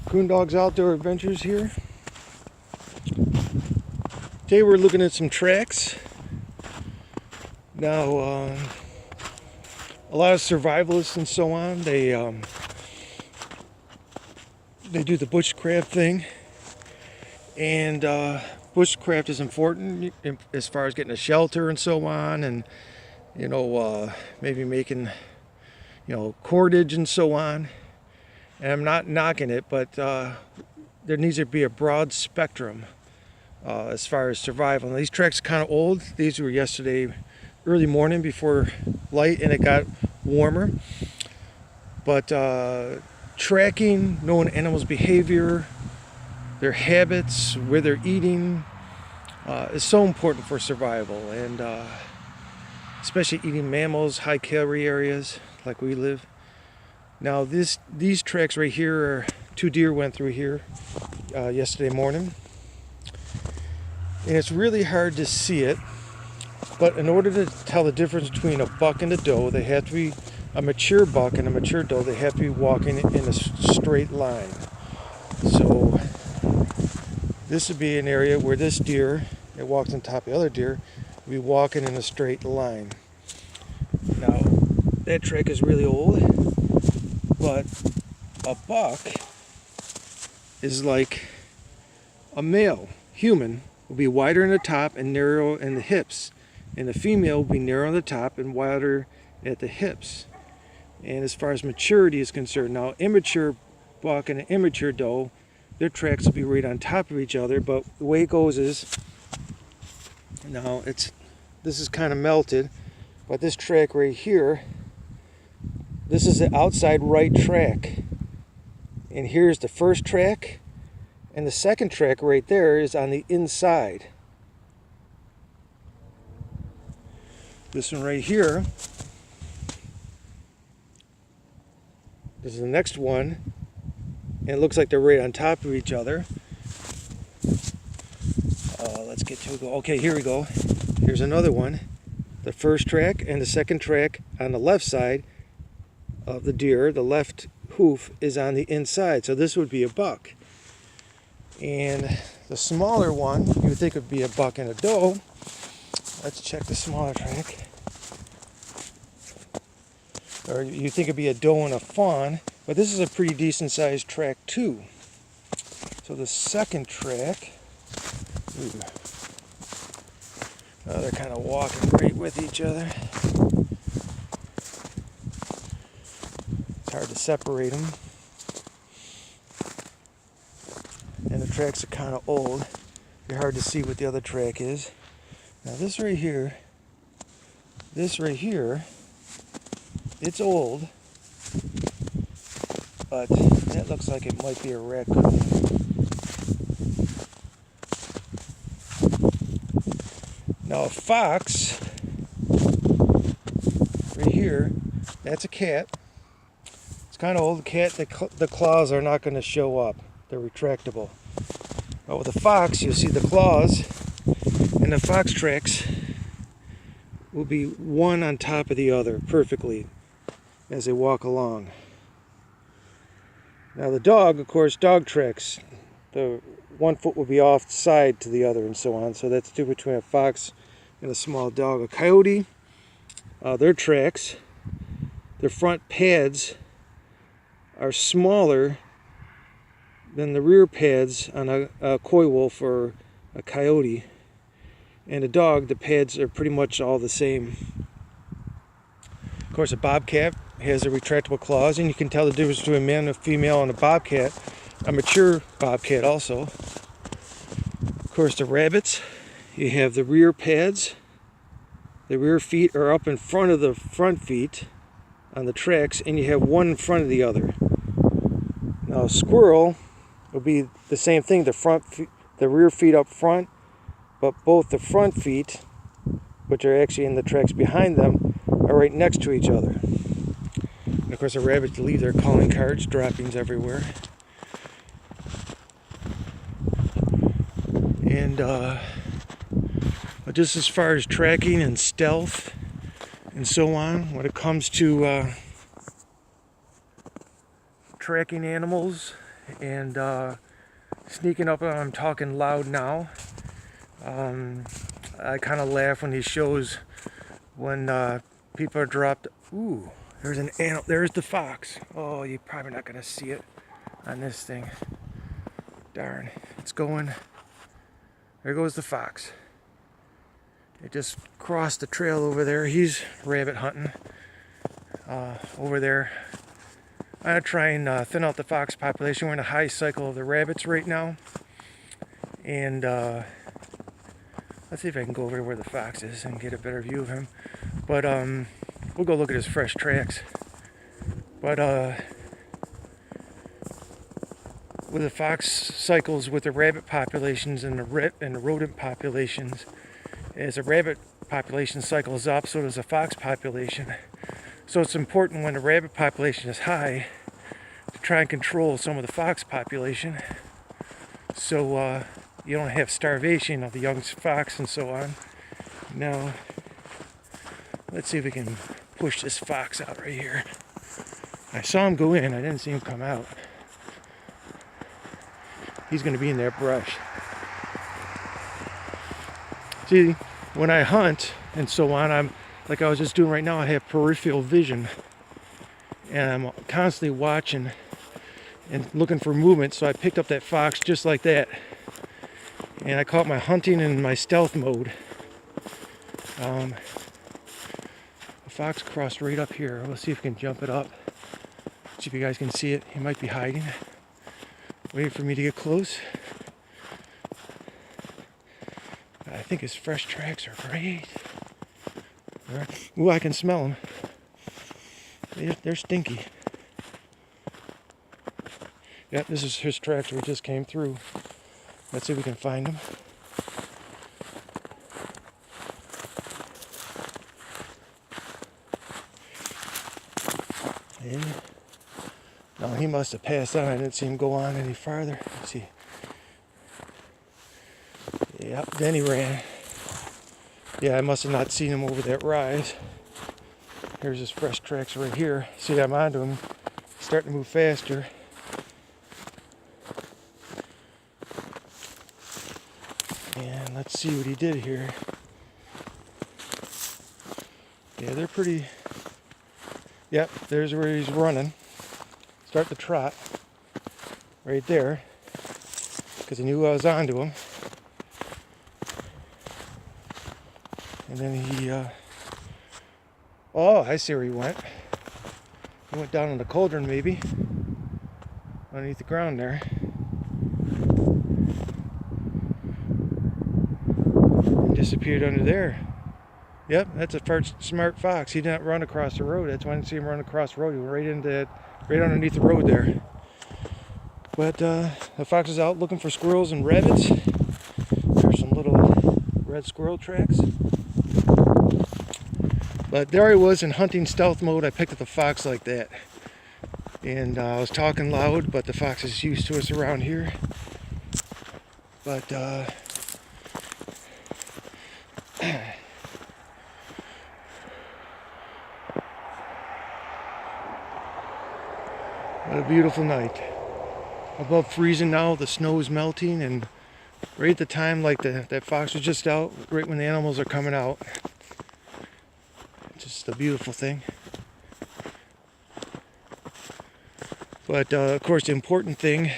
Coondogs Outdoor Adventures here. Today we're looking at some tracks. Now, a lot of survivalists and so on, they do the bushcraft thing, and bushcraft is important as far as getting a shelter and so on, and maybe making cordage and so on. And I'm not knocking it, but there needs to be a broad spectrum as far as survival. And these tracks are kind of old. These were yesterday early morning before light, and it got warmer. But tracking, knowing animals' behavior, their habits, where they're eating, is so important for survival, and especially eating mammals, high calorie areas like we live. Now these tracks right here are two deer went through here yesterday morning, and it's really hard to see it, but in order to tell the difference between a buck and a doe, they have to be a mature buck and a mature doe. They have to be walking in a straight line. So this would be an area where this deer that walks on top of the other deer would be walking in a straight line. Now that track is really old, but a buck is like a male human, will be wider in the top and narrow in the hips, and the female will be narrow on the top and wider at the hips. And as far as maturity is concerned, now immature buck and an immature doe, their tracks will be right on top of each other, but the way it goes is, now this is kind of melted, but this track right here, this is the outside right track, and here's the first track, and the second track right there is on the inside. This one right here, this is the next one, and it looks like they're right on top of each other. Let's get to it. Okay, here we go. Here's another one. The first track and the second track on the left side of the deer, the left hoof is on the inside, so this would be a buck. And the smaller one, you would think would be a buck and a doe. Let's check the smaller track. Or you think it'd be a doe and a fawn, but this is a pretty decent sized track too. So the second track, they're kind of walking right with each other. It's hard to separate them, and the tracks are kind of old. It's hard to see what the other track is. Now this right here, it's old, but that looks like it might be a raccoon. Now a fox, right here, that's a cat. It's kind of old. Cat, the claws are not going to show up. They're retractable. But with a fox, you'll see the claws, and the fox tracks will be one on top of the other perfectly as they walk along. Now the dog, of course, dog tracks. The one foot will be off side to the other and so on. So that's the difference between a fox and a small dog. A coyote, their tracks, their front pads are smaller than the rear pads on a coy wolf or a coyote. And a dog, the pads are pretty much all the same. Of course, a bobcat has a retractable claws, and you can tell the difference between a male and a female on a bobcat, a mature bobcat also. Of course, the rabbits, you have the rear pads. The rear feet are up in front of the front feet on the tracks, and you have one in front of the other. Now, a squirrel will be the same thing. The rear feet up front, but both the front feet, which are actually in the tracks behind them, are right next to each other. And of course, the rabbits leave their calling cards, droppings everywhere. And just as far as tracking and stealth and so on, when it comes to tracking animals and sneaking up on him, talking loud now. I kind of laugh when he shows when people are dropped. Ooh, there's an animal. There's the fox. Oh, you're probably not gonna see it on this thing. Darn, it's going. There goes the fox. It just crossed the trail over there. He's rabbit hunting over there. I'm gonna try and thin out the fox population. We're in a high cycle of the rabbits right now, and let's see if I can go over to where the fox is and get a better view of him. But we'll go look at his fresh tracks. But with the fox cycles with the rabbit populations and the rodent populations, as the rabbit population cycles up, so does the fox population. So it's important when the rabbit population is high to try and control some of the fox population, so you don't have starvation of the young fox and so on. Now, let's see if we can push this fox out right here. I saw him go in, I didn't see him come out. He's going to be in that brush. See, when I hunt and so on, I'm like I was just doing right now, I have peripheral vision, and I'm constantly watching and looking for movement. So I picked up that fox just like that, and I caught my hunting in my stealth mode. The fox crossed right up here. Let's see if we can jump it up. See if you guys can see it. He might be hiding, waiting for me to get close. I think his fresh tracks are great. Ooh, I can smell them. They're stinky. Yep, this is his tracks we just came through. Let's see if we can find him. Yeah. No, he must have passed on. I didn't see him go on any farther. Let's see. Yep, then he ran. Yeah, I must have not seen him over that rise. Here's his fresh tracks right here. See, I'm onto him. He's starting to move faster. And let's see what he did here. Yeah, they're pretty. Yep, there's where he's running. Start the trot. Right there. Because he knew I was onto him. And then he, oh, I see where he went. He went down in the cauldron, maybe. Underneath the ground there. And disappeared under there. Yep, that's a smart fox. He didn't run across the road. That's why I didn't see him run across the road. He went right into that, right underneath the road there. But the fox is out looking for squirrels and rabbits. There's some little red squirrel tracks. But there I was in hunting stealth mode. I picked up the fox like that. And I was talking loud, but the fox is used to us around here. But what a beautiful night. Above freezing now, the snow is melting, and right at the time like that fox was just out, right when the animals are coming out. Just a beautiful thing. But of course the important thing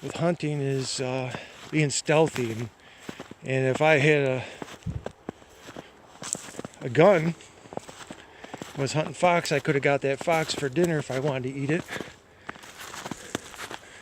with hunting is being stealthy, and if I had a gun, was hunting fox, I could have got that fox for dinner if I wanted to eat it.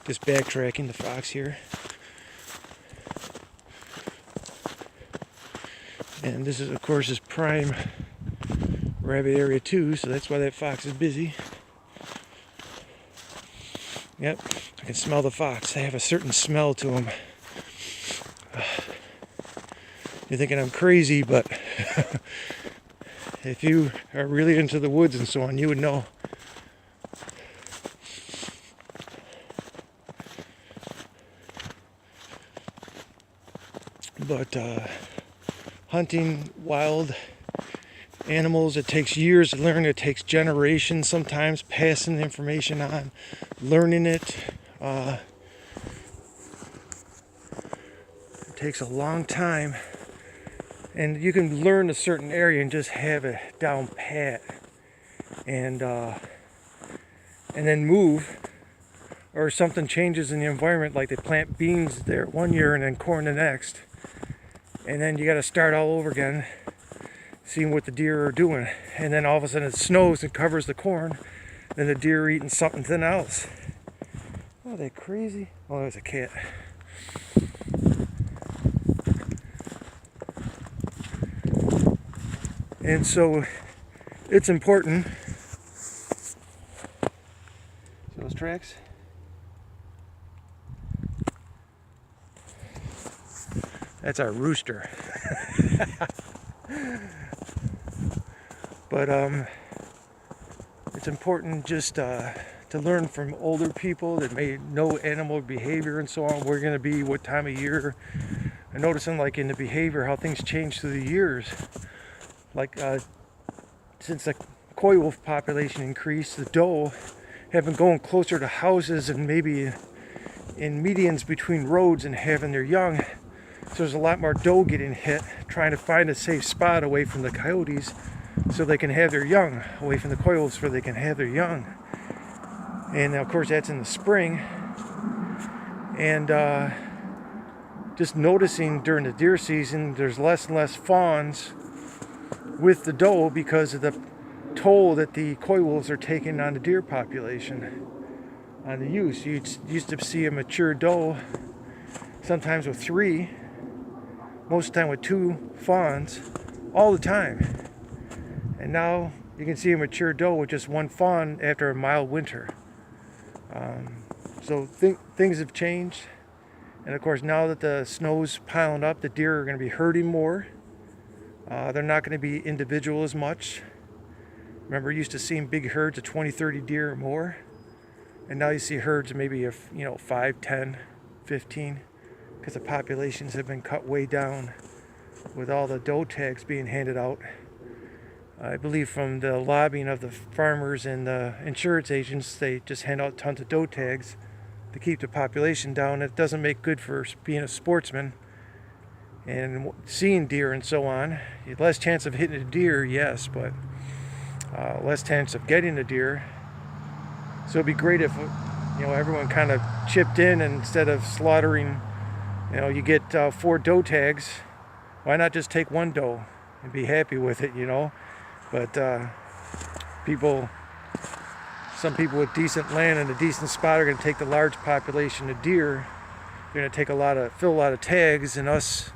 Just backtracking the fox here. And this is of course his prime rabbit area too, so that's why that fox is busy. Yep, I can smell the fox. They have a certain smell to them. You're thinking I'm crazy, but if you are really into the woods and so on, you would know. But hunting wild animals, it takes years to learn. It takes generations sometimes, passing the information on, learning it, It takes a long time, and you can learn a certain area and just have it down pat, and then move, or something changes in the environment, like they plant beans there one year and then corn the next, and then you got to start all over again, seeing what the deer are doing, and then all of a sudden it snows and covers the corn, then the deer are eating something else. Oh, they're crazy. Oh, there's a cat. And so it's important. See those tracks? That's our rooster. But it's important just to learn from older people that may know animal behavior and so on. We're going to be what time of year. I'm noticing, like, in the behavior, how things change through the years. Like since the coy wolf population increased, the doe have been going closer to houses and maybe in medians between roads and having their young. So there's a lot more doe getting hit, trying to find a safe spot away from the coyotes so they can have their young, away from the coy wolves where they can have their young. And of course that's in the spring. And just noticing during the deer season, there's less and less fawns with the doe because of the toll that the coy wolves are taking on the deer population, on the use. You used to see a mature doe sometimes with 3, most of the time with 2 fawns, all the time. And now you can see a mature doe with just 1 fawn after a mild winter. So things have changed. And of course, now that the snow's piling up, the deer are going to be herding more. They're not going to be individual as much. Remember, you used to see big herds of 20, 30 deer or more. And now you see herds of maybe 5, 10, 15, because the populations have been cut way down with all the doe tags being handed out. I believe from the lobbying of the farmers and the insurance agents, they just hand out tons of doe tags to keep the population down. It doesn't make good for being a sportsman and seeing deer and so on. You have less chance of hitting a deer, yes, but less chance of getting a deer. So it'd be great if everyone kind of chipped in, and instead of slaughtering, you get 4 doe tags, why not just take 1 doe and be happy with it, But some people with decent land and a decent spot are going to take the large population of deer. They're going to take fill a lot of tags, and us,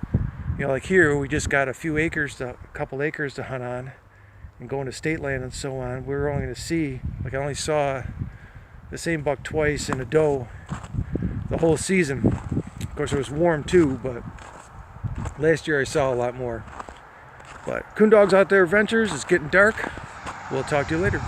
like here, we just got a couple acres to hunt on and go into state land and so on. We're only going to see, I only saw the same buck twice and a doe the whole season. Of course, it was warm too, but last year I saw a lot more. But Coon Dogs Out There Adventures, it's getting dark. We'll talk to you later.